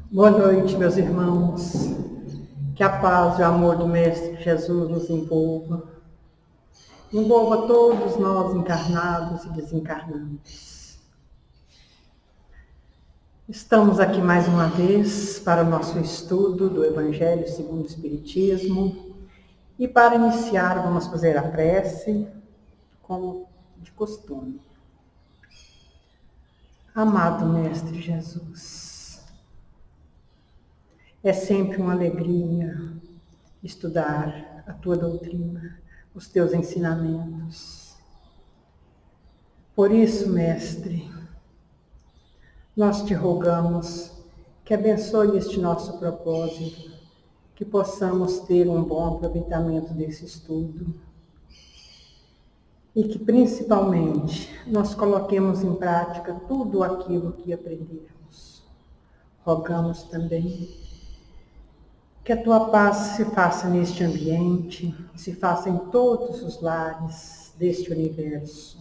Boa noite, meus irmãos. Que a paz e o amor do Mestre Jesus nos envolva todos nós encarnados e desencarnados. Estamos aqui mais uma vez para o nosso estudo do Evangelho segundo o Espiritismo e para iniciar vamos fazer a prece como de costume. Amado Mestre Jesus, é sempre uma alegria estudar a tua doutrina, os teus ensinamentos. Por isso, Mestre, nós te rogamos que abençoe este nosso propósito, que possamos ter um bom aproveitamento desse estudo e que, principalmente, nós coloquemos em prática tudo aquilo que aprendermos. Rogamos também que a tua paz se faça neste ambiente, se faça em todos os lares deste universo.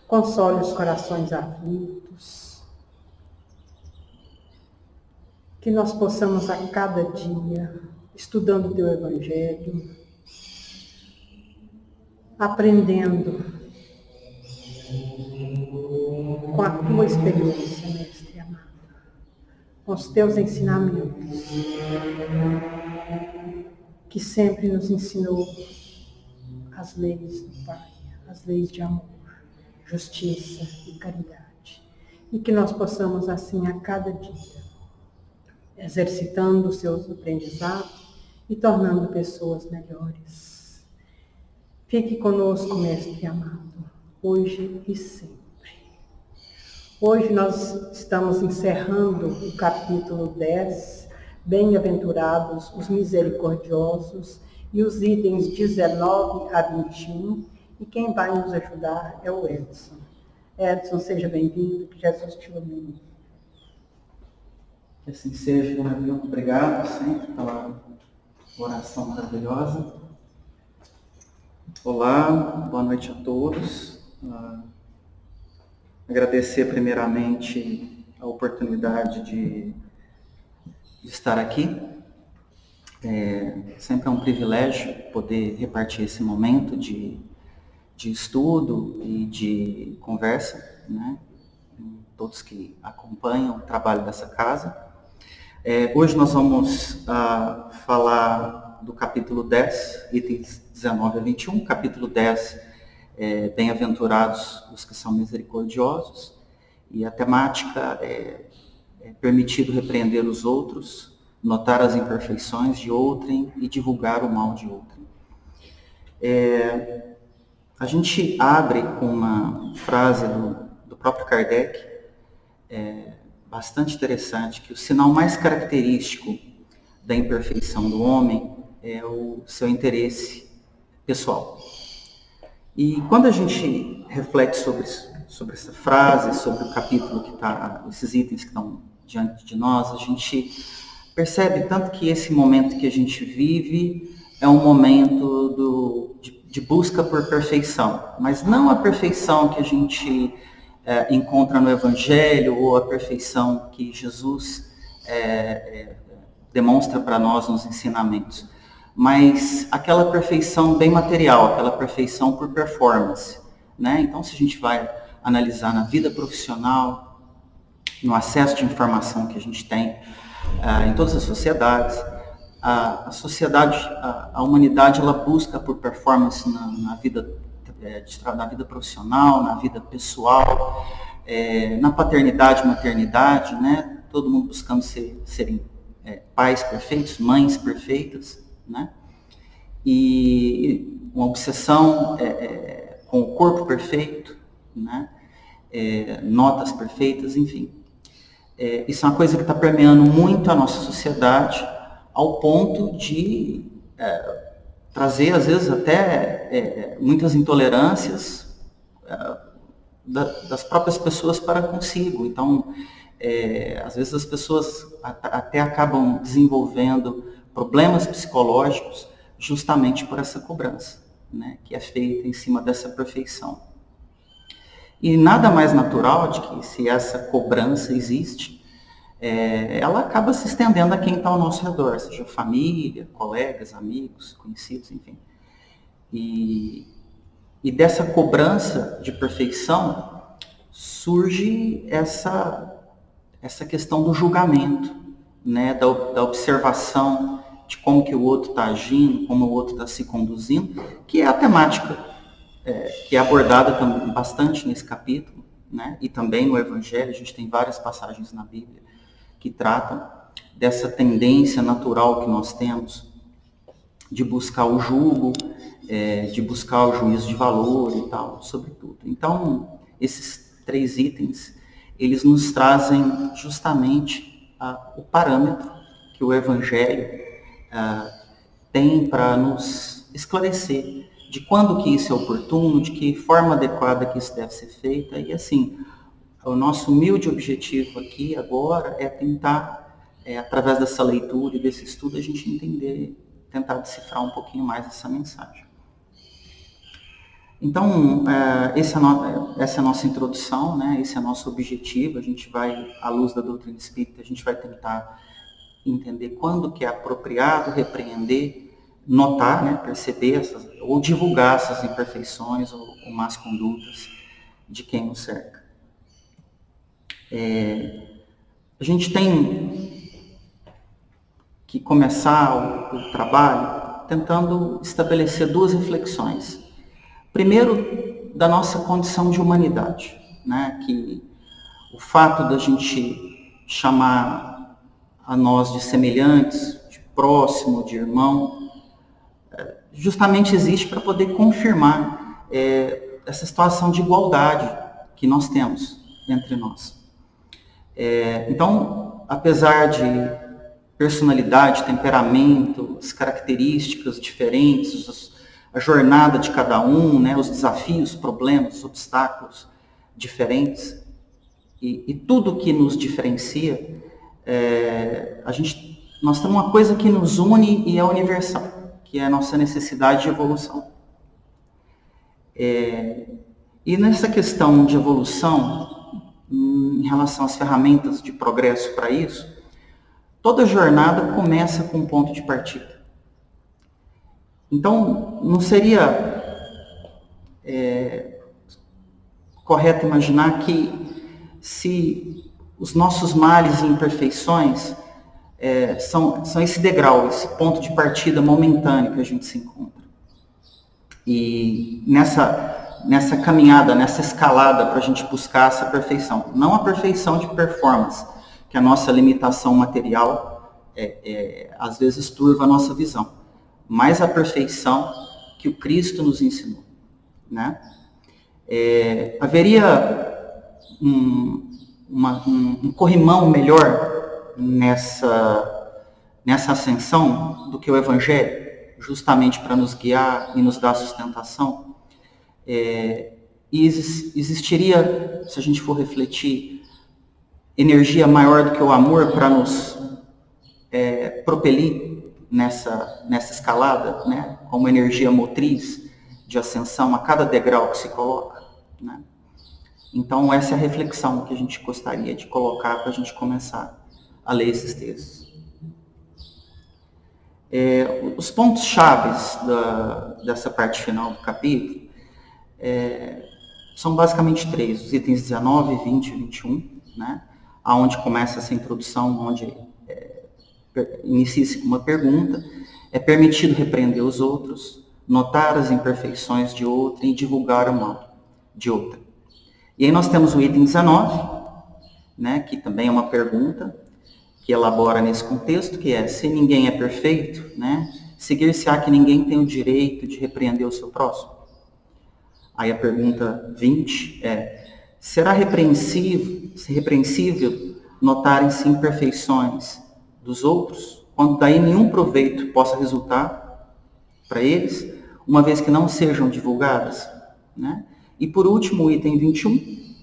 Console os corações aflitos. Que nós possamos a cada dia, estudando o teu Evangelho, aprendendo com a tua experiência, Mestre amado, com os teus ensinamentos, que sempre nos ensinou as leis do Pai, as leis de amor, justiça e caridade. E que nós possamos, assim, a cada dia, exercitando os seus aprendizados e tornando pessoas melhores. Fique conosco, Mestre amado, hoje e sempre. Hoje nós estamos encerrando o capítulo 10, Bem-aventurados os misericordiosos, e os itens 19 a 21, e quem vai nos ajudar é o Edson. Edson, seja bem-vindo, que Jesus te ilumine. Que assim seja, muito obrigado sempre pela oração maravilhosa. Olá, boa noite a todos. Agradecer primeiramente a oportunidade de estar aqui. Sempre é um privilégio poder repartir esse momento de estudo e de conversa, né? Todos que acompanham o trabalho dessa casa. Hoje nós vamos falar do capítulo 10, itens 19 a 21. Capítulo 10, Bem-aventurados os que são misericordiosos. E a temática é permitido repreender os outros, notar as imperfeições de outrem e divulgar o mal de outrem. A gente abre com uma frase do próprio Kardec, bastante interessante, que o sinal mais característico da imperfeição do homem é o seu interesse pessoal. E quando a gente reflete sobre essa frase, sobre o capítulo que está, esses itens que estão diante de nós, a gente percebe tanto que esse momento que a gente vive é um momento de busca por perfeição, mas não a perfeição que a gente encontra no Evangelho ou a perfeição que Jesus demonstra para nós nos ensinamentos, mas aquela perfeição bem material, aquela perfeição por performance, né? Então, se a gente vai analisar na vida profissional, no acesso de informação que a gente tem em todas as sociedades, a sociedade, a humanidade, ela busca por performance na vida profissional, na vida pessoal, na paternidade, maternidade, né? Todo mundo buscando serem pais perfeitos, mães perfeitas, né? E uma obsessão com o corpo perfeito, né? Notas perfeitas, enfim. Isso é uma coisa que está permeando muito a nossa sociedade, ao ponto de trazer, às vezes, até muitas intolerâncias das próprias pessoas para consigo. Então, às vezes as pessoas até acabam desenvolvendo problemas psicológicos justamente por essa cobrança, né, que é feita em cima dessa perfeição. E nada mais natural de que, se essa cobrança existe, ela acaba se estendendo a quem está ao nosso redor, seja família, colegas, amigos, conhecidos, enfim. E dessa cobrança de perfeição surge essa questão do julgamento, né, da observação de como que o outro está agindo, como o outro está se conduzindo, que é a temática que é abordada também bastante nesse capítulo, né, e também no Evangelho. A gente tem várias passagens na Bíblia que tratam dessa tendência natural que nós temos de buscar o julgo, de buscar o juízo de valor e tal, sobretudo. Então, esses 3 itens, eles nos trazem justamente o parâmetro que o Evangelho tem para nos esclarecer de quando que isso é oportuno, de que forma adequada que isso deve ser feita. E assim, o nosso humilde objetivo aqui agora é tentar, através dessa leitura e desse estudo, a gente entender, tentar decifrar um pouquinho mais essa mensagem. Então, essa é a nossa introdução, né? Esse é o nosso objetivo. A gente vai, à luz da doutrina espírita, a gente vai tentar entender quando que é apropriado repreender, notar, né? Perceber ou divulgar essas imperfeições ou más condutas de quem nos cerca. A gente tem que começar o trabalho tentando estabelecer 2 reflexões. Primeiro, da nossa condição de humanidade, né? Que o fato da gente chamar a nós de semelhantes, de próximo, de irmão, justamente existe para poder confirmar essa situação de igualdade que nós temos entre nós. Então, apesar de personalidade, temperamento, as características diferentes, a jornada de cada um, né, os desafios, problemas, obstáculos diferentes, e tudo que nos diferencia, nós temos uma coisa que nos une e é universal, que é a nossa necessidade de evolução. E nessa questão de evolução, em relação às ferramentas de progresso para isso, toda jornada começa com um ponto de partida. Então, não seria correto imaginar que se os nossos males e imperfeições são esse degrau, esse ponto de partida momentâneo que a gente se encontra. E nessa caminhada, nessa escalada para a gente buscar essa perfeição. Não a perfeição de performance, que a nossa limitação material às vezes turva a nossa visão, mas a perfeição que o Cristo nos ensinou, né? Haveria um corrimão melhor nessa ascensão do que o Evangelho, justamente para nos guiar e nos dar sustentação. E existiria, se a gente for refletir, energia maior do que o amor para nos propelir nessa escalada, né, como energia motriz de ascensão a cada degrau que se coloca, né? Então, essa é a reflexão que a gente gostaria de colocar para a gente começar a ler esses textos. Os pontos chaves dessa parte final do capítulo são basicamente 3, os itens 19, 20 e 21, né, onde começa essa introdução, onde inicia-se com uma pergunta: é permitido repreender os outros, notar as imperfeições de outra e divulgar o mal de outra. E aí nós temos o item 19, né, que também é uma pergunta que elabora nesse contexto, que é: se ninguém é perfeito, né, seguir-se-á que ninguém tem o direito de repreender o seu próximo. Aí a pergunta 20 será repreensível notarem-se imperfeições dos outros, quando daí nenhum proveito possa resultar para eles, uma vez que não sejam divulgadas, né? E por último, o item 21,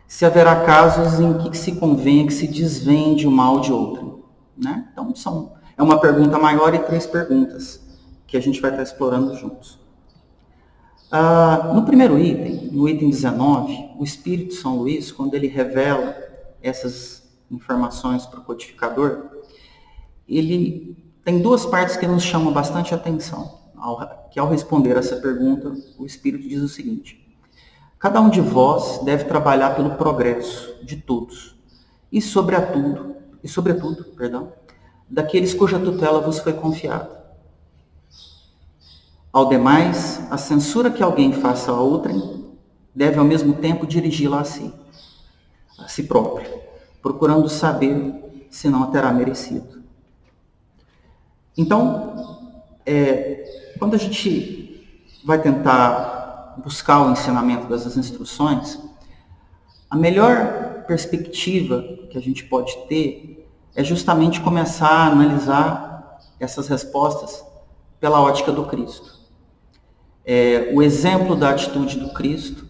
se haverá casos em que se convenha que se desvende o mal de outrem, né? Então, é uma pergunta maior e 3 perguntas que a gente vai estar explorando juntos. No primeiro item, no item 19, o Espírito São Luís, quando ele revela essas informações para o codificador, ele tem duas partes que nos chamam bastante atenção. Que ao responder essa pergunta, o Espírito diz o seguinte: cada um de vós deve trabalhar pelo progresso de todos, e sobretudo, daqueles cuja tutela vos foi confiada. Ao demais, a censura que alguém faça a outrem deve ao mesmo tempo dirigi-la a si próprio, procurando saber se não a terá merecido. Então, quando a gente vai tentar buscar o ensinamento dessas instruções, a melhor perspectiva que a gente pode ter é justamente começar a analisar essas respostas pela ótica do Cristo. O exemplo da atitude do Cristo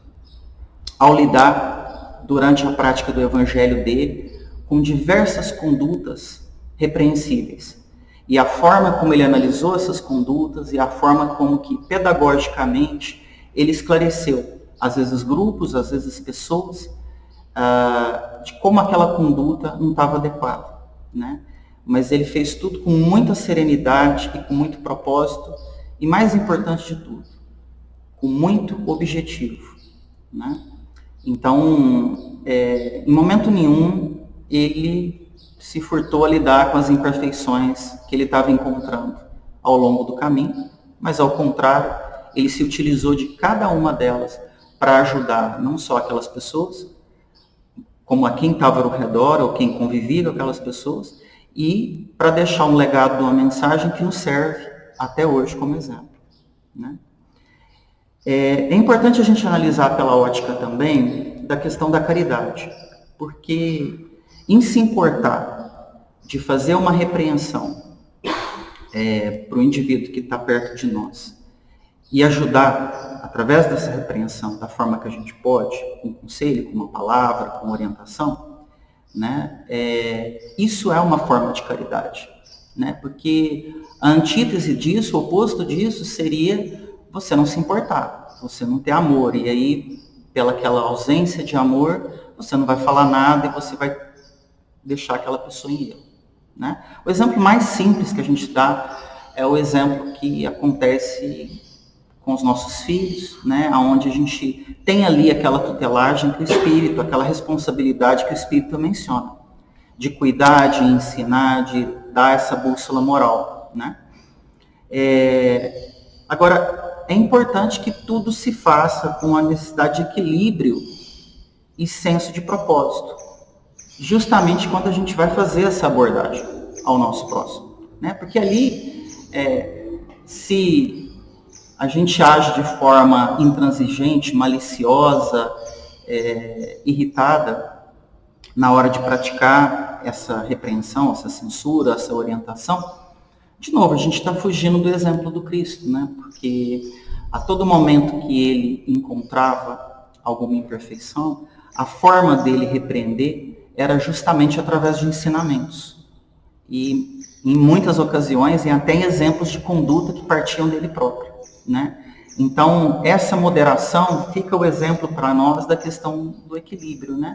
ao lidar, durante a prática do evangelho dele, com diversas condutas repreensíveis. E a forma como ele analisou essas condutas e a forma como que, pedagogicamente, ele esclareceu, às vezes grupos, às vezes pessoas, de como aquela conduta não estava adequada, né? Mas ele fez tudo com muita serenidade e com muito propósito, e mais importante de tudo, com muito objetivo, né? Então, em momento nenhum, ele se furtou a lidar com as imperfeições que ele estava encontrando ao longo do caminho, mas ao contrário, ele se utilizou de cada uma delas para ajudar não só aquelas pessoas, como a quem estava ao redor ou quem convivia com aquelas pessoas, e para deixar um legado de uma mensagem que nos serve até hoje como exemplo, né? É importante a gente analisar pela ótica também da questão da caridade, porque em se importar de fazer uma repreensão para o indivíduo que está perto de nós e ajudar através dessa repreensão da forma que a gente pode, com conselho, com uma palavra, com orientação, né? Isso é uma forma de caridade, né? Porque a antítese disso, o oposto disso, seria você não se importar, você não ter amor, e aí, pela aquela ausência de amor, você não vai falar nada e você vai deixar aquela pessoa em erro, né? O exemplo mais simples que a gente dá é o exemplo que acontece com os nossos filhos, né? Onde a gente tem ali aquela tutelagem que o Espírito, aquela responsabilidade que o Espírito menciona, de cuidar, de ensinar, de dar essa bússola moral, né? Agora, é importante que tudo se faça com a necessidade de equilíbrio e senso de propósito, justamente quando a gente vai fazer essa abordagem ao nosso próximo, né? Porque ali, se a gente age de forma intransigente, maliciosa, irritada, na hora de praticar essa repreensão, essa censura, essa orientação, de novo, a gente está fugindo do exemplo do Cristo, né? Porque a todo momento que ele encontrava alguma imperfeição, a forma dele repreender era justamente através de ensinamentos. E em muitas ocasiões, e até em exemplos de conduta que partiam dele próprio, né? Então, essa moderação fica o exemplo para nós da questão do equilíbrio, né?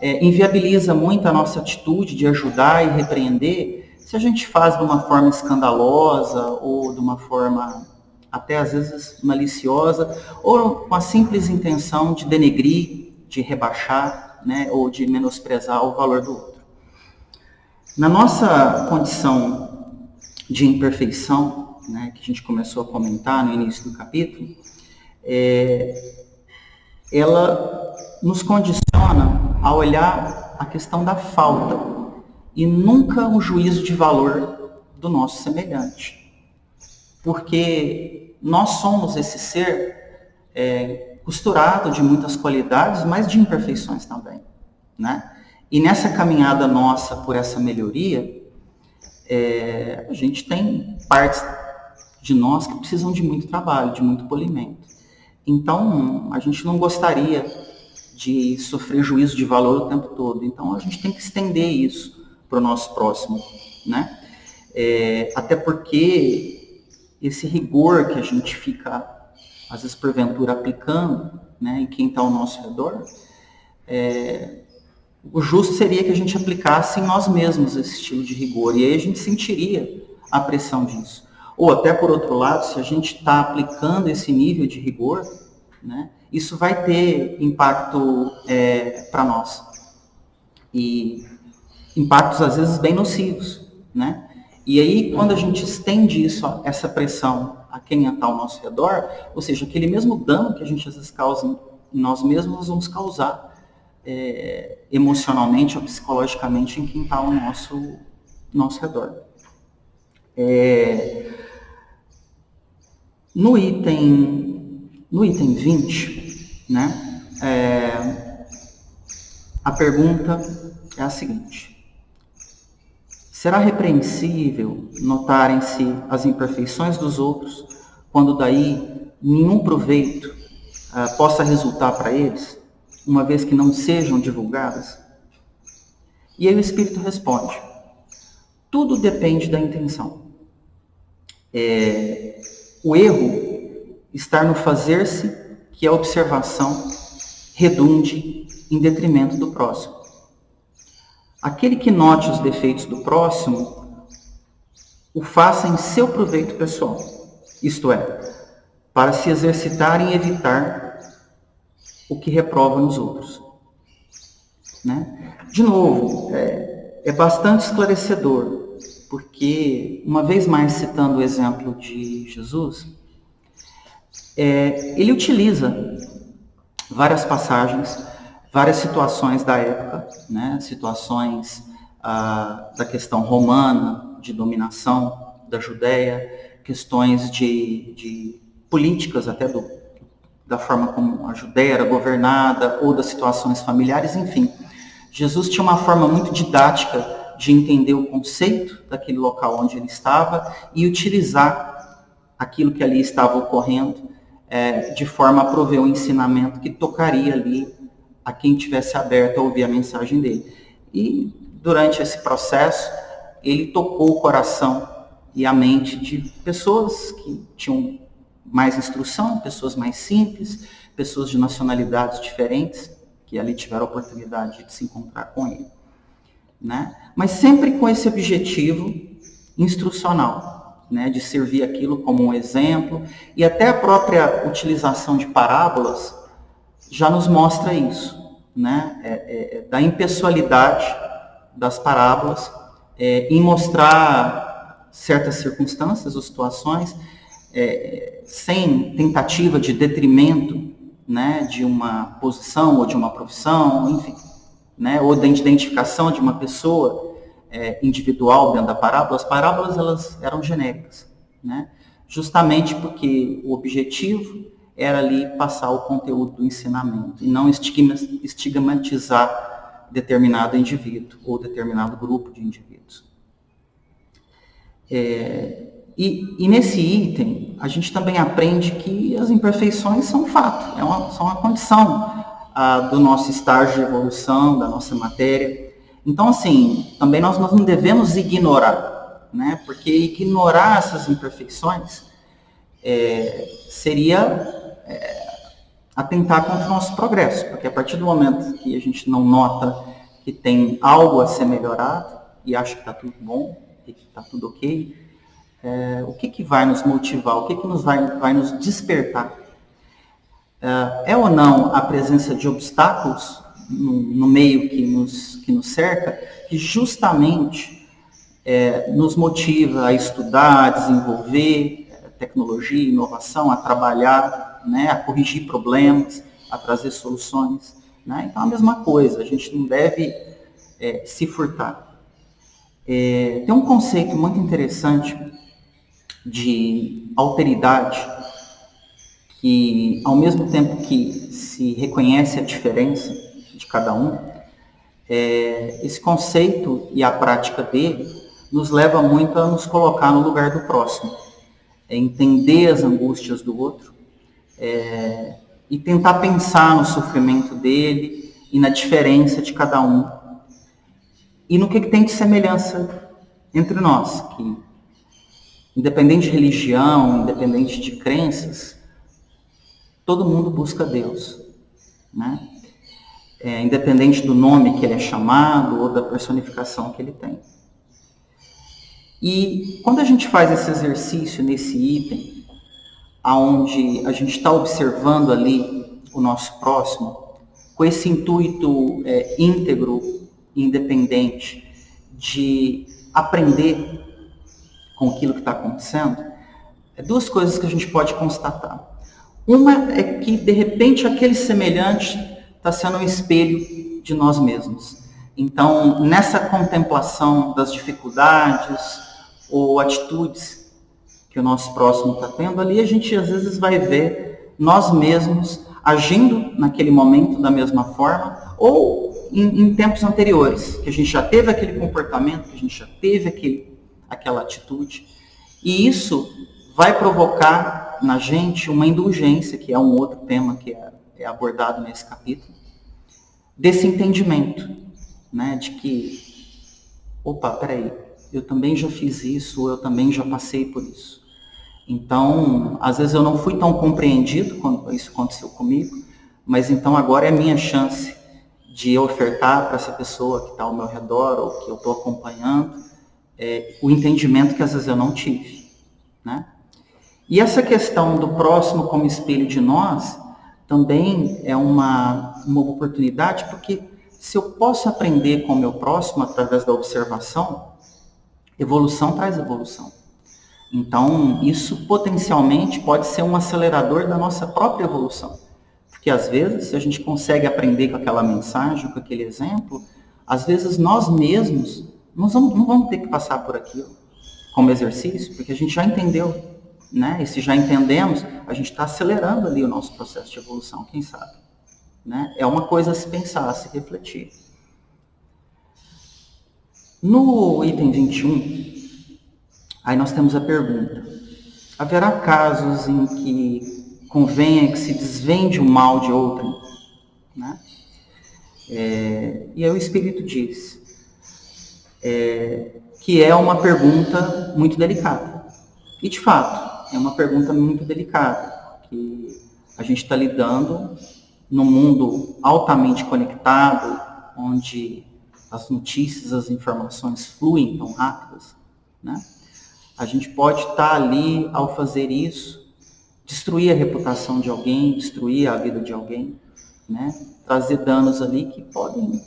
Inviabiliza muito a nossa atitude de ajudar e repreender se a gente faz de uma forma escandalosa ou de uma forma até às vezes maliciosa, ou com a simples intenção de denegrir, de rebaixar, né, ou de menosprezar o valor do outro. Na nossa condição de imperfeição, né, que a gente começou a comentar no início do capítulo, ela nos condiciona a olhar a questão da falta e nunca um juízo de valor do nosso semelhante. Porque nós somos esse ser costurado de muitas qualidades, mas de imperfeições também, né? E nessa caminhada nossa por essa melhoria, a gente tem partes de nós que precisam de muito trabalho, de muito polimento. Então, a gente não gostaria de sofrer juízo de valor o tempo todo. Então, a gente tem que estender isso para o nosso próximo, né? Até porque esse rigor que a gente fica, às vezes porventura, aplicando, né, em quem está ao nosso redor, o justo seria que a gente aplicasse em nós mesmos esse estilo de rigor, e aí a gente sentiria a pressão disso. Ou até, por outro lado, se a gente está aplicando esse nível de rigor, né, isso vai ter impacto para nós. E impactos, às vezes, bem nocivos, né? E aí, quando a gente estende isso, essa pressão a quem está ao nosso redor, ou seja, aquele mesmo dano que a gente às vezes causa em nós mesmos, nós vamos causar emocionalmente ou psicologicamente em quem está ao nosso redor. No item 20, né, a pergunta é a seguinte: será repreensível notarem-se as imperfeições dos outros, quando daí nenhum proveito possa resultar para eles, uma vez que não sejam divulgadas? E aí o Espírito responde: tudo depende da intenção. O erro está no fazer-se que a observação redunde em detrimento do próximo. Aquele que note os defeitos do próximo, o faça em seu proveito pessoal, isto é, para se exercitar em evitar o que reprova nos outros. Né? De novo, é bastante esclarecedor, porque, uma vez mais citando o exemplo de Jesus, ele utiliza várias passagens, várias situações da época, né? Situações da questão romana, de dominação da Judéia, questões de políticas até da forma como a Judéia era governada, ou das situações familiares, enfim. Jesus tinha uma forma muito didática de entender o conceito daquele local onde ele estava e utilizar aquilo que ali estava ocorrendo de forma a prover um ensinamento que tocaria ali a quem tivesse aberto a ouvir a mensagem dele. E durante esse processo, ele tocou o coração e a mente de pessoas que tinham mais instrução, pessoas mais simples, pessoas de nacionalidades diferentes, que ali tiveram a oportunidade de se encontrar com ele. Né? Mas sempre com esse objetivo instrucional, né? De servir aquilo como um exemplo, e até a própria utilização de parábolas já nos mostra isso, né? Da impessoalidade das parábolas em mostrar certas circunstâncias ou situações sem tentativa de detrimento, né, de uma posição ou de uma profissão, enfim, né, ou da identificação de uma pessoa individual dentro da parábola. As parábolas, elas eram genéricas, né, justamente porque o objetivo era ali passar o conteúdo do ensinamento e não estigmatizar determinado indivíduo ou determinado grupo de indivíduos. E nesse item, a gente também aprende que as imperfeições são um fato, são uma condição do nosso estágio de evolução, da nossa matéria. Então, assim, também nós não devemos ignorar, né? Porque ignorar essas imperfeições seria atentar contra o nosso progresso, porque a partir do momento que a gente não nota que tem algo a ser melhorado e acha que está tudo bom, que está tudo ok, o que vai nos motivar, o que vai nos despertar? É ou não a presença de obstáculos no meio que nos cerca, que justamente nos motiva a estudar, a desenvolver tecnologia, inovação, a trabalhar, né, a corrigir problemas, a trazer soluções, né? Então, a mesma coisa, a gente não deve se furtar. Tem um conceito muito interessante de alteridade, que ao mesmo tempo que se reconhece a diferença de cada um, esse conceito e a prática dele nos leva muito a nos colocar no lugar do próximo, entender as angústias do outro e tentar pensar no sofrimento dele e na diferença de cada um e no que tem de semelhança entre nós, que independente de religião, independente de crenças, todo mundo busca Deus, né? independente do nome que ele é chamado ou da personificação que ele tem. E quando a gente faz esse exercício nesse item, onde a gente está observando ali o nosso próximo, com esse intuito íntegro e independente de aprender com aquilo que está acontecendo, duas coisas que a gente pode constatar. Uma é que, de repente, aquele semelhante está sendo um espelho de nós mesmos. Então, nessa contemplação das dificuldades ou atitudes que o nosso próximo está tendo, ali a gente às vezes vai ver nós mesmos agindo naquele momento da mesma forma, ou em tempos anteriores, que a gente já teve aquele comportamento, que a gente já teve aquela atitude. E isso vai provocar na gente uma indulgência, que é um outro tema que é abordado nesse capítulo, desse entendimento, né, de que, opa, peraí, eu também já fiz isso, ou eu também já passei por isso. Então, às vezes eu não fui tão compreendido quando isso aconteceu comigo, mas então agora é a minha chance de ofertar para essa pessoa que está ao meu redor, ou que eu estou acompanhando, o entendimento que às vezes eu não tive, né? E essa questão do próximo como espelho de nós também é uma oportunidade, porque se eu posso aprender com o meu próximo através da observação, evolução traz evolução. Então, isso potencialmente pode ser um acelerador da nossa própria evolução. Porque às vezes, se a gente consegue aprender com aquela mensagem, com aquele exemplo, às vezes nós mesmos não vamos ter que passar por aquilo como exercício, porque a gente já entendeu, né? E se já entendemos, a gente está acelerando ali o nosso processo de evolução, quem sabe, né? É uma coisa a se pensar, a se refletir. No item 21, aí nós temos a pergunta: haverá casos em que convenha que se desvende o mal de outrem, né? E aí o Espírito diz que é uma pergunta muito delicada. E de fato, é uma pergunta muito delicada, que a gente está lidando num mundo altamente conectado, onde as notícias, as informações fluem tão rápidas, né? A gente pode estar ali, ao fazer isso, destruir a reputação de alguém, destruir a vida de alguém, né? Trazer danos ali que podem,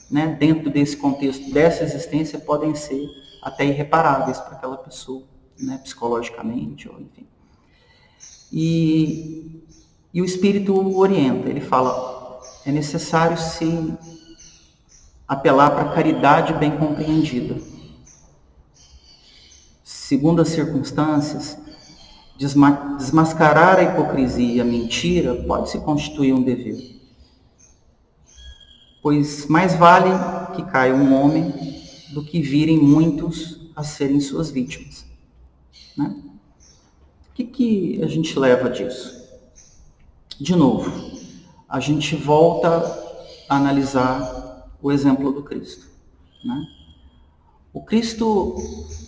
né, dentro desse contexto, dessa existência, podem ser até irreparáveis para aquela pessoa, né, psicologicamente, ou enfim. E o Espírito orienta, ele fala, é necessário se apelar para a caridade bem compreendida. Segundo as circunstâncias, desmascarar a hipocrisia e a mentira pode se constituir um dever. Pois mais vale que caia um homem do que virem muitos a serem suas vítimas, né? O que a gente leva disso? De novo, a gente volta a analisar o exemplo do Cristo, né? O Cristo,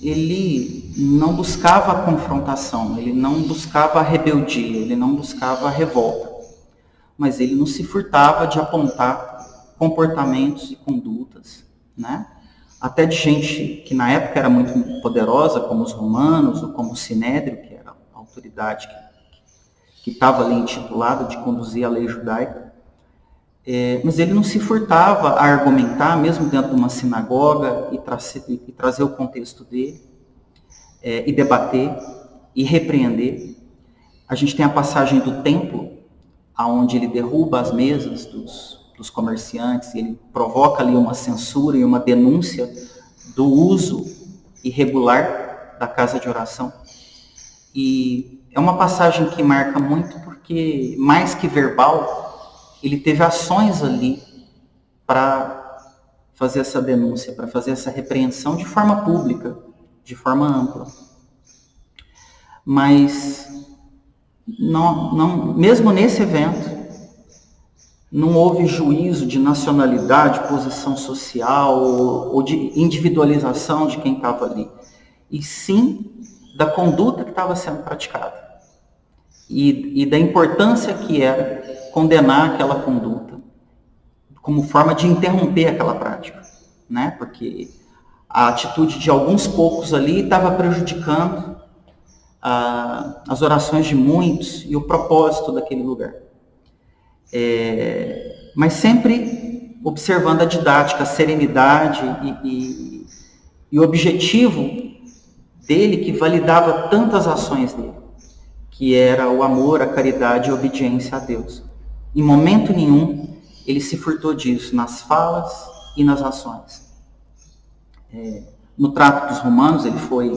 ele não buscava a confrontação, ele não buscava a rebeldia, ele não buscava a revolta, mas ele não se furtava de apontar comportamentos e condutas, né? Até de gente que na época era muito poderosa, como os romanos, ou como o Sinédrio, que era a autoridade que estava ali intitulada de conduzir a lei judaica. Mas ele não se furtava a argumentar, mesmo dentro de uma sinagoga, e trazer o contexto dele, e debater, e repreender. A gente tem a passagem do templo, onde ele derruba as mesas dos comerciantes, e ele provoca ali uma censura e uma denúncia do uso irregular da casa de oração. E é uma passagem que marca muito porque, mais que verbal, ele teve ações ali para fazer essa denúncia, para fazer essa repreensão de forma pública, de forma ampla. Mas, não, mesmo nesse evento, não houve juízo de nacionalidade, posição social ou de individualização de quem estava ali, e sim da conduta que estava sendo praticada e da importância que era condenar aquela conduta, como forma de interromper aquela prática, né? Porque a atitude de alguns poucos ali estava prejudicando as orações de muitos e o propósito daquele lugar. Mas sempre observando a didática, a serenidade e o objetivo dele que validava tantas ações dele, que era o amor, a caridade e a obediência a Deus. Em momento nenhum ele se furtou disso, nas falas e nas ações. No trato dos romanos ele foi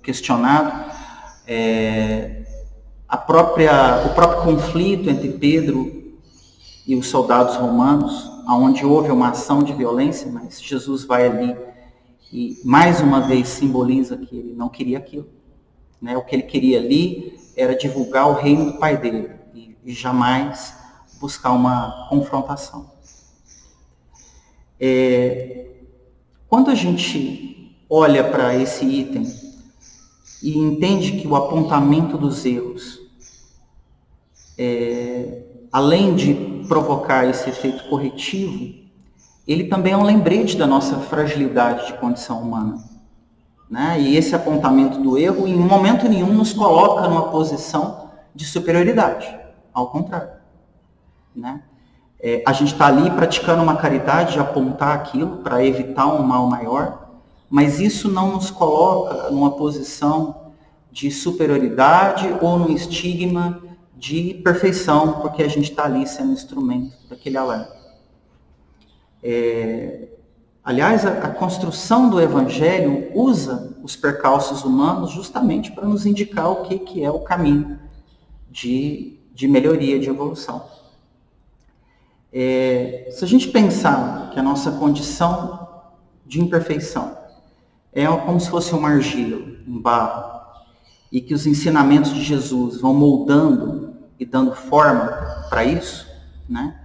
questionado, o próprio conflito entre Pedro e os soldados romanos, onde houve uma ação de violência, mas Jesus vai ali e mais uma vez simboliza que ele não queria aquilo, né? O que ele queria ali era divulgar o reino do Pai dele e jamais buscar uma confrontação. Quando a gente olha para esse item e entende que o apontamento dos erros, além de provocar esse efeito corretivo, ele também é um lembrete da nossa fragilidade de condição humana, né? E esse apontamento do erro, em momento nenhum, nos coloca numa posição de superioridade. Ao contrário, né? A gente está ali praticando uma caridade de apontar aquilo para evitar um mal maior, mas isso não nos coloca numa posição de superioridade ou num estigma de perfeição, porque a gente está ali sendo instrumento daquele alerta. Aliás, a construção do Evangelho usa os percalços humanos justamente para nos indicar o que é o caminho de melhoria, de evolução. Se a gente pensar que a nossa condição de imperfeição é como se fosse uma argila, um barro, e que os ensinamentos de Jesus vão moldando e dando forma para isso, né?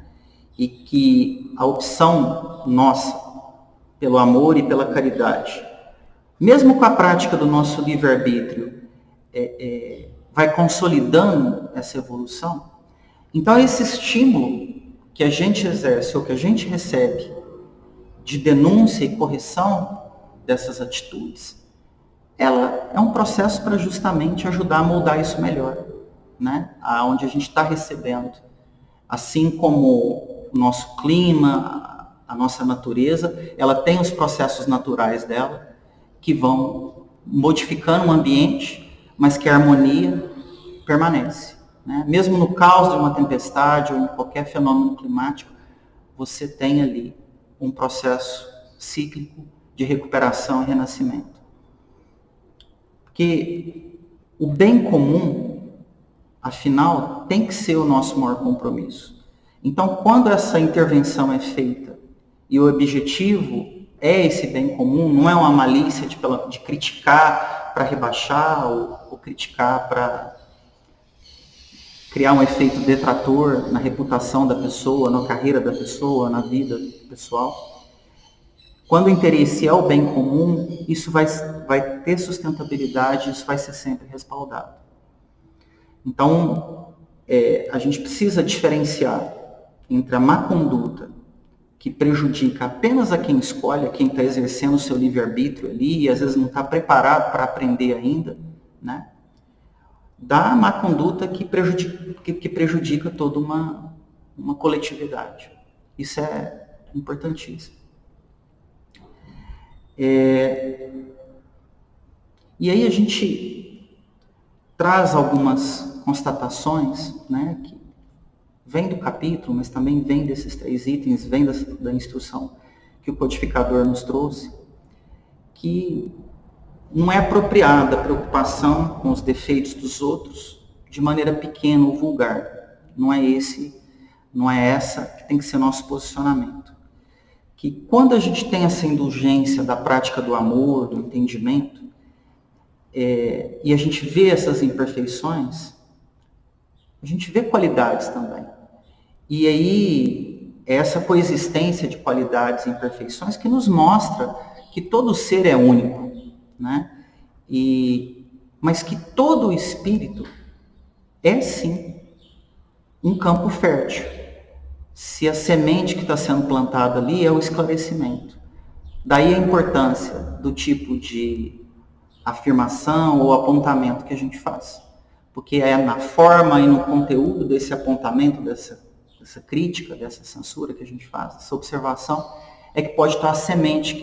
E que a opção nossa pelo amor e pela caridade, mesmo com a prática do nosso livre-arbítrio, vai consolidando essa evolução. Então, esse estímulo que a gente exerce ou que a gente recebe de denúncia e correção dessas atitudes, ela é um processo para justamente ajudar a moldar isso melhor, né? Aonde a gente está recebendo. Assim como o nosso clima, a nossa natureza, ela tem os processos naturais dela, que vão modificando o ambiente, mas que a harmonia permanece, né? Mesmo no caos de uma tempestade ou em qualquer fenômeno climático, você tem ali um processo cíclico de recuperação e renascimento. Porque o bem comum, afinal, tem que ser o nosso maior compromisso. Então, quando essa intervenção é feita e o objetivo é esse bem comum, não é uma malícia de criticar para rebaixar ou criticar para criar um efeito detrator na reputação da pessoa, na carreira da pessoa, na vida pessoal. Quando o interesse é o bem comum, isso vai ter sustentabilidade, isso vai ser sempre respaldado. Então, a gente precisa diferenciar entre a má conduta, que prejudica apenas a quem escolhe, a quem está exercendo o seu livre-arbítrio ali, e às vezes não está preparado para aprender ainda, né? Da má conduta que prejudica toda uma coletividade. Isso é importantíssimo. E aí a gente traz algumas constatações, né, que vem do capítulo, mas também vem desses 3 itens, vem da instrução que o codificador nos trouxe, que não é apropriada a preocupação com os defeitos dos outros de maneira pequena ou vulgar. Não é essa que tem que ser nosso posicionamento. Que quando a gente tem essa indulgência da prática do amor, do entendimento, e a gente vê essas imperfeições, a gente vê qualidades também. E aí, essa coexistência de qualidades e imperfeições que nos mostra que todo ser é único, né? Mas que todo o espírito é, sim, um campo fértil. se a semente que está sendo plantada ali é o esclarecimento. Daí a importância do tipo de afirmação ou apontamento que a gente faz. Porque é na forma e no conteúdo desse apontamento, dessa crítica, dessa censura que a gente faz, essa observação, é que pode estar a semente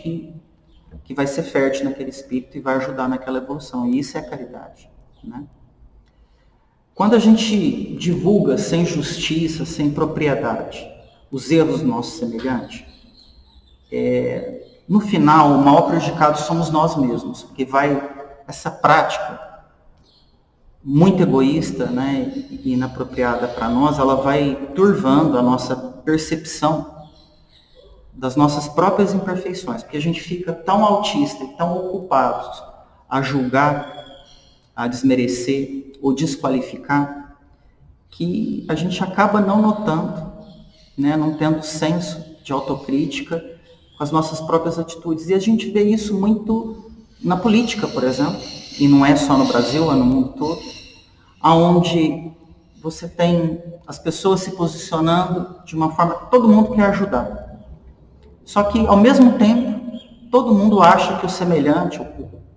que vai ser fértil naquele espírito e vai ajudar naquela evolução. E isso é a caridade, né? Quando a gente divulga sem justiça, sem propriedade, os erros do nosso semelhante, no final, o maior prejudicado somos nós mesmos, porque essa prática muito egoísta, né, e inapropriada para nós, ela vai turvando a nossa percepção das nossas próprias imperfeições, porque a gente fica tão autista e tão ocupados a julgar, a desmerecer ou desqualificar, que a gente acaba não notando, né, não tendo senso de autocrítica com as nossas próprias atitudes. E a gente vê isso muito na política, por exemplo, e não é só no Brasil, é no mundo todo, onde você tem as pessoas se posicionando de uma forma que todo mundo quer ajudar. Só que, ao mesmo tempo, todo mundo acha que o semelhante,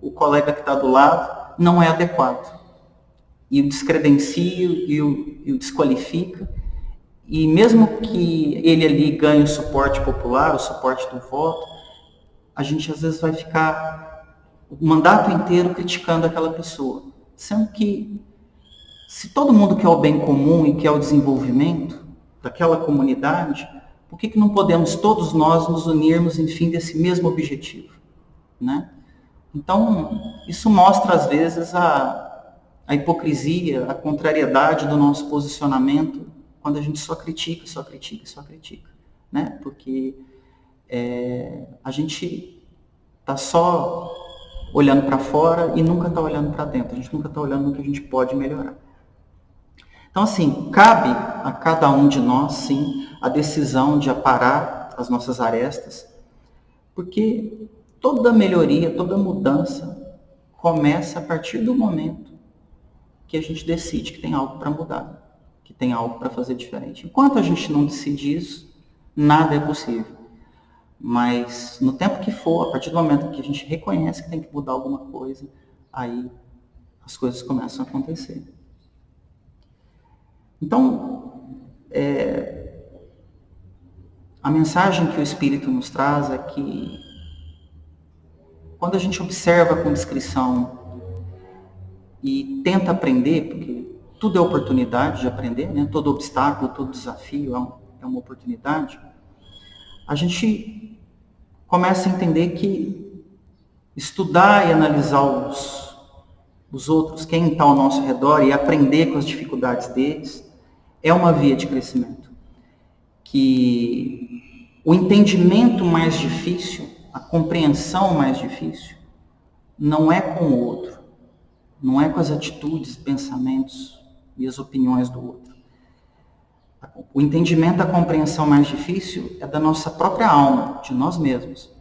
o colega que está do lado, não é adequado. E o descredencia e o desqualifica. E mesmo que ele ali ganhe o suporte popular, o suporte do voto, a gente às vezes vai ficar o mandato inteiro criticando aquela pessoa. Sendo que, se todo mundo quer o bem comum e quer o desenvolvimento daquela comunidade, por que não podemos todos nós nos unirmos em fim desse mesmo objetivo, né? Então, isso mostra às vezes a hipocrisia, a contrariedade do nosso posicionamento quando a gente só critica, né? Porque a gente está só olhando para fora e nunca está olhando para dentro, a gente nunca está olhando no que a gente pode melhorar. Então, assim, cabe a cada um de nós, sim, a decisão de aparar as nossas arestas, porque toda melhoria, toda mudança começa a partir do momento que a gente decide que tem algo para mudar, que tem algo para fazer diferente. Enquanto a gente não decide isso, nada é possível. Mas no tempo que for, a partir do momento que a gente reconhece que tem que mudar alguma coisa, aí as coisas começam a acontecer. Então, a mensagem que o Espírito nos traz é que quando a gente observa com discrição e tenta aprender, porque tudo é oportunidade de aprender, né? Todo obstáculo, todo desafio é uma oportunidade, a gente começa a entender que estudar e analisar os outros, quem está ao nosso redor, e aprender com as dificuldades deles, é uma via de crescimento. Que o entendimento mais difícil, a compreensão mais difícil, não é com o outro, não é com as atitudes, pensamentos e as opiniões do outro. O entendimento, a compreensão mais difícil é da nossa própria alma, de nós mesmos.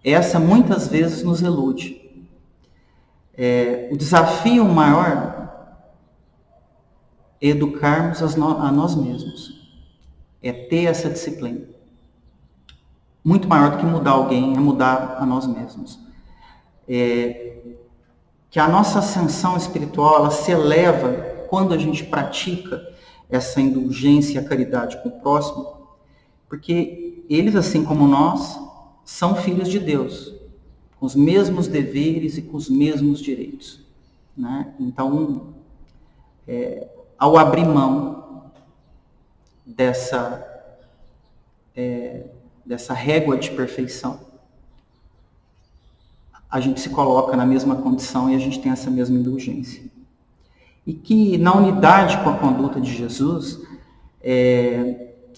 Essa muitas vezes nos elude. O desafio maior é educarmos a nós mesmos. É ter essa disciplina. Muito maior do que mudar alguém, é mudar a nós mesmos. Que a nossa ascensão espiritual, ela se eleva quando a gente pratica essa indulgência e a caridade com o próximo, porque eles, assim como nós, são filhos de Deus, com os mesmos deveres e com os mesmos direitos, né? Então, ao abrir mão dessa régua de perfeição, a gente se coloca na mesma condição e a gente tem essa mesma indulgência. E que na unidade com a conduta de Jesus,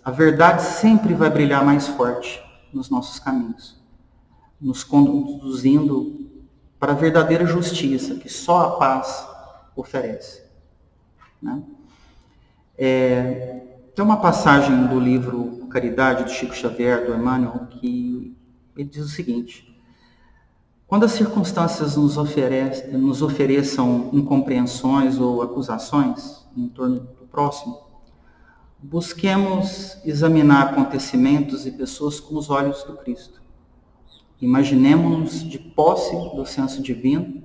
a verdade sempre vai brilhar mais forte nos nossos caminhos, nos conduzindo para a verdadeira justiça que só a paz oferece, né? Tem uma passagem do livro Caridade, do Chico Xavier, do Emmanuel, que ele diz o seguinte: quando as circunstâncias nos ofereçam incompreensões ou acusações em torno do próximo, busquemos examinar acontecimentos e pessoas com os olhos do Cristo. Imaginemos-nos de posse do senso divino,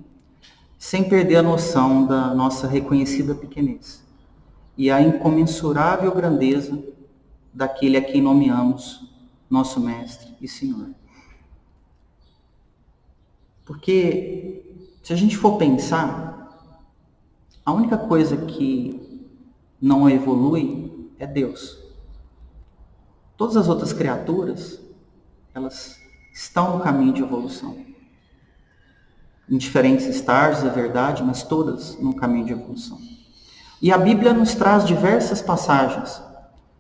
sem perder a noção da nossa reconhecida pequenez e a incomensurável grandeza daquele a quem nomeamos nosso Mestre e Senhor. Porque, se a gente for pensar, a única coisa que não evolui é Deus. Todas as outras criaturas, elas estão no caminho de evolução. Em diferentes estágios, é verdade, mas todas no caminho de evolução. E a Bíblia nos traz diversas passagens,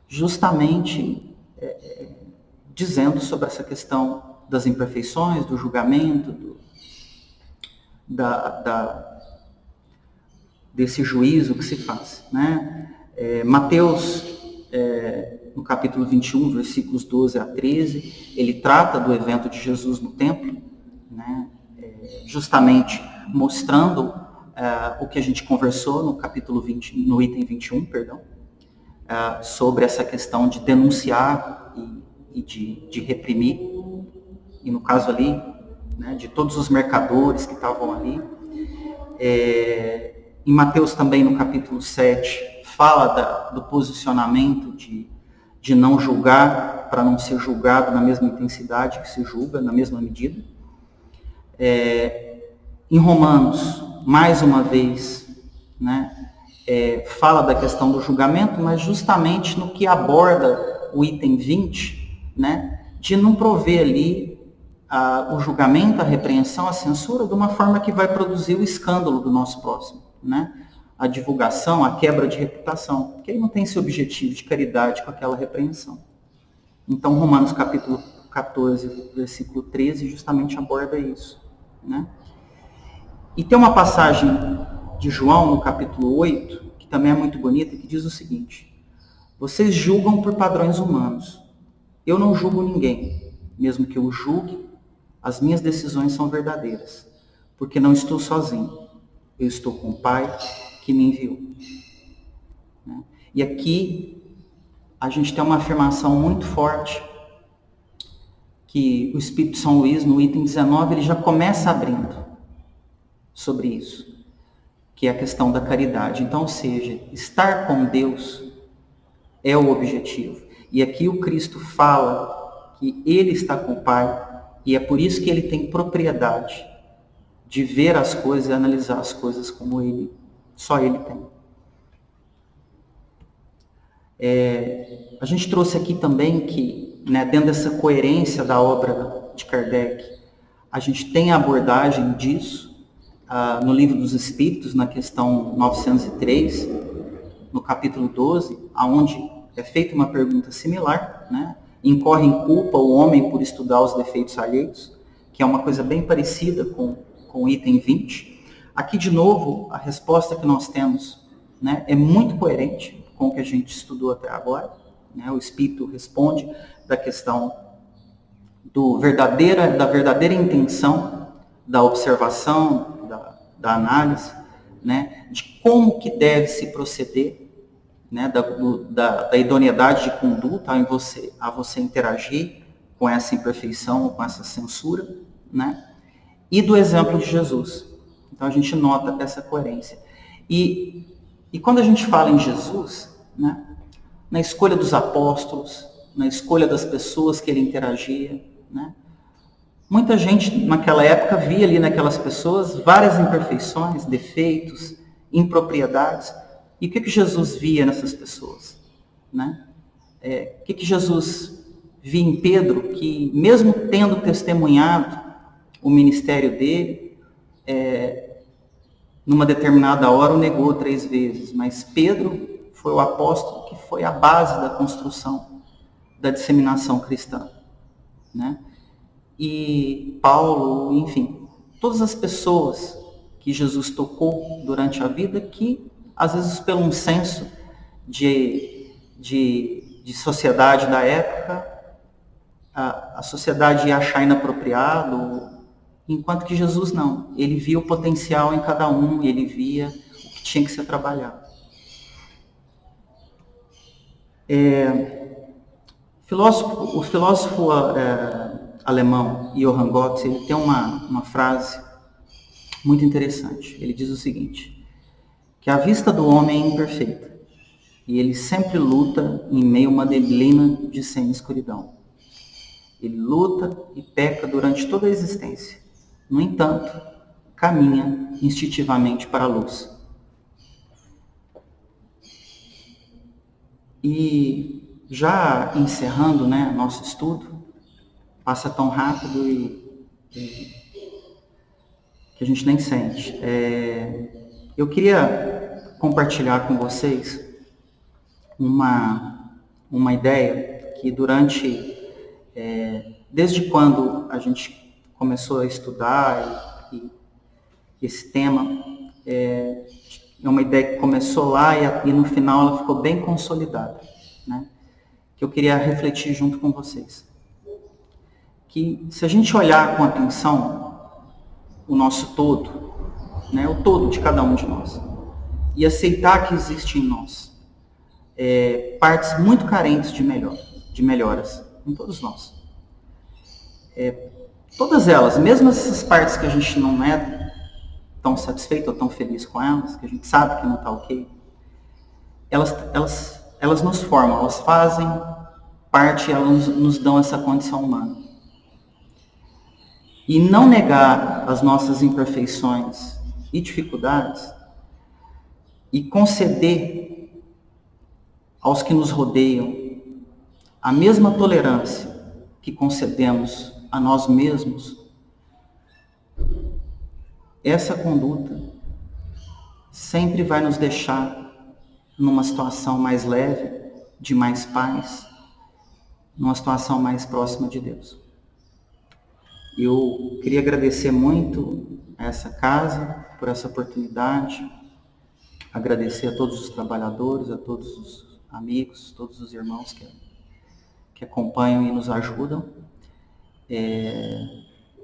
justamente dizendo sobre essa questão das imperfeições, do julgamento, desse juízo que se faz. Né? Mateus, no capítulo 21, versículos 12 a 13, ele trata do evento de Jesus no templo, né? Justamente mostrando o que a gente conversou no capítulo 20, no item 21, perdão, sobre essa questão de denunciar e de reprimir, e no caso ali, né, de todos os mercadores que estavam ali. Em Mateus também, no capítulo 7, fala do posicionamento de não julgar, para não ser julgado na mesma intensidade que se julga, na mesma medida. Em Romanos, mais uma vez, né, fala da questão do julgamento, mas justamente no que aborda o item 20, né, de não prover ali o julgamento, a repreensão, a censura, de uma forma que vai produzir o escândalo do nosso próximo, né? A divulgação, a quebra de reputação, porque ele não tem esse objetivo de caridade com aquela repreensão. Então, Romanos capítulo 14, versículo 13, justamente aborda isso, né? E tem uma passagem de João, no capítulo 8, que também é muito bonita, que diz o seguinte: vocês julgam por padrões humanos. Eu não julgo ninguém. Mesmo que eu julgue, as minhas decisões são verdadeiras, porque não estou sozinho. Eu estou com o Pai que me enviou. E aqui a gente tem uma afirmação muito forte, que o Espírito São Luís, no item 19, ele já começa abrindo sobre isso, que é a questão da caridade. Então, ou seja, estar com Deus é o objetivo. E aqui o Cristo fala que ele está com o Pai, e é por isso que ele tem propriedade de ver as coisas e analisar as coisas como só ele tem. A gente trouxe aqui também que, né, dentro dessa coerência da obra de Kardec, a gente tem a abordagem disso no Livro dos Espíritos, na questão 903, no capítulo 12, onde é feita uma pergunta similar, né? Incorre em culpa o homem por estudar os defeitos alheios, que é uma coisa bem parecida com o item 20. Aqui, de novo, a resposta que nós temos, né, é muito coerente com o que a gente estudou até agora. Né? O Espírito responde da questão da verdadeira intenção, da observação, da análise, né, de como que deve se proceder, né, da idoneidade de conduta a você interagir com essa imperfeição, com essa censura, né, e do exemplo de Jesus. Então a gente nota essa coerência. E quando a gente fala em Jesus, né, na escolha dos apóstolos, na escolha das pessoas que ele interagia, né, muita gente naquela época via ali naquelas pessoas várias imperfeições, defeitos, impropriedades. E o que Jesus via nessas pessoas? Né? O que Jesus via em Pedro, que mesmo tendo testemunhado o ministério dele, numa determinada hora o negou 3 vezes, mas Pedro foi o apóstolo que foi a base da construção, da disseminação cristã. Né? E Paulo, enfim, todas as pessoas que Jesus tocou durante a vida, que às vezes pelo um senso de sociedade da época, a sociedade ia achar inapropriado, enquanto que Jesus não. Ele via o potencial em cada um, e ele via o que tinha que ser trabalhado. O filósofo alemão Johann Goethe, ele tem uma frase muito interessante. Ele diz o seguinte, que a vista do homem é imperfeita e ele sempre luta em meio a uma neblina de semi-escuridão. Ele luta e peca durante toda a existência. No entanto, caminha instintivamente para a luz. E já encerrando, nosso estudo, passa tão rápido e que a gente nem sente. Eu queria compartilhar com vocês uma ideia que desde quando a gente começou a estudar esse tema, é uma ideia que começou lá e no final ela ficou bem consolidada, que eu queria refletir junto com vocês. Que se a gente olhar com atenção o nosso todo, o todo de cada um de nós, e aceitar que existe em nós partes muito carentes de melhoras em todos nós. Todas elas, mesmo essas partes que a gente não é tão satisfeito ou tão feliz com elas, que a gente sabe que não está ok, elas nos formam, elas fazem parte, elas nos dão essa condição humana. E não negar as nossas imperfeições e dificuldades e conceder aos que nos rodeiam a mesma tolerância que concedemos a nós mesmos, essa conduta sempre vai nos deixar numa situação mais leve, de mais paz, numa situação mais próxima de Deus. Eu queria agradecer muito a essa casa por essa oportunidade, agradecer a todos os trabalhadores, a todos os amigos, todos os irmãos que acompanham e nos ajudam.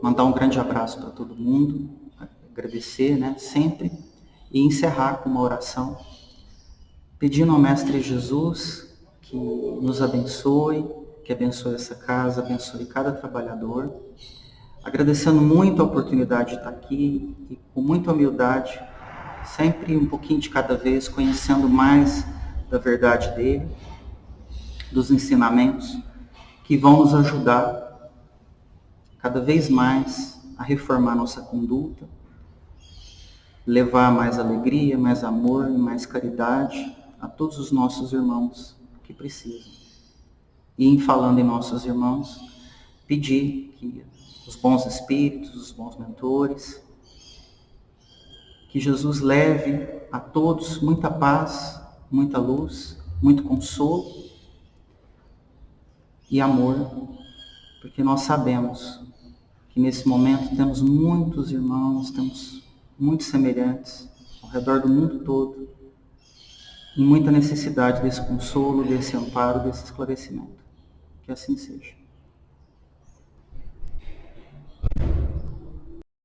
Mandar um grande abraço para todo mundo, agradecer sempre e encerrar com uma oração, pedindo ao Mestre Jesus que nos abençoe, que abençoe essa casa, abençoe cada trabalhador, agradecendo muito a oportunidade de estar aqui e com muita humildade, sempre um pouquinho de cada vez, conhecendo mais da verdade dele, dos ensinamentos que vão nos ajudar cada vez mais a reformar nossa conduta, levar mais alegria, mais amor e mais caridade a todos os nossos irmãos que precisam. E em falando em nossos irmãos, pedir que os bons espíritos, os bons mentores, que Jesus leve a todos muita paz, muita luz, muito consolo e amor, porque nós sabemos que nesse momento temos muitos irmãos, temos muitos semelhantes ao redor do mundo todo, em muita necessidade desse consolo, desse amparo, desse esclarecimento. Que assim seja.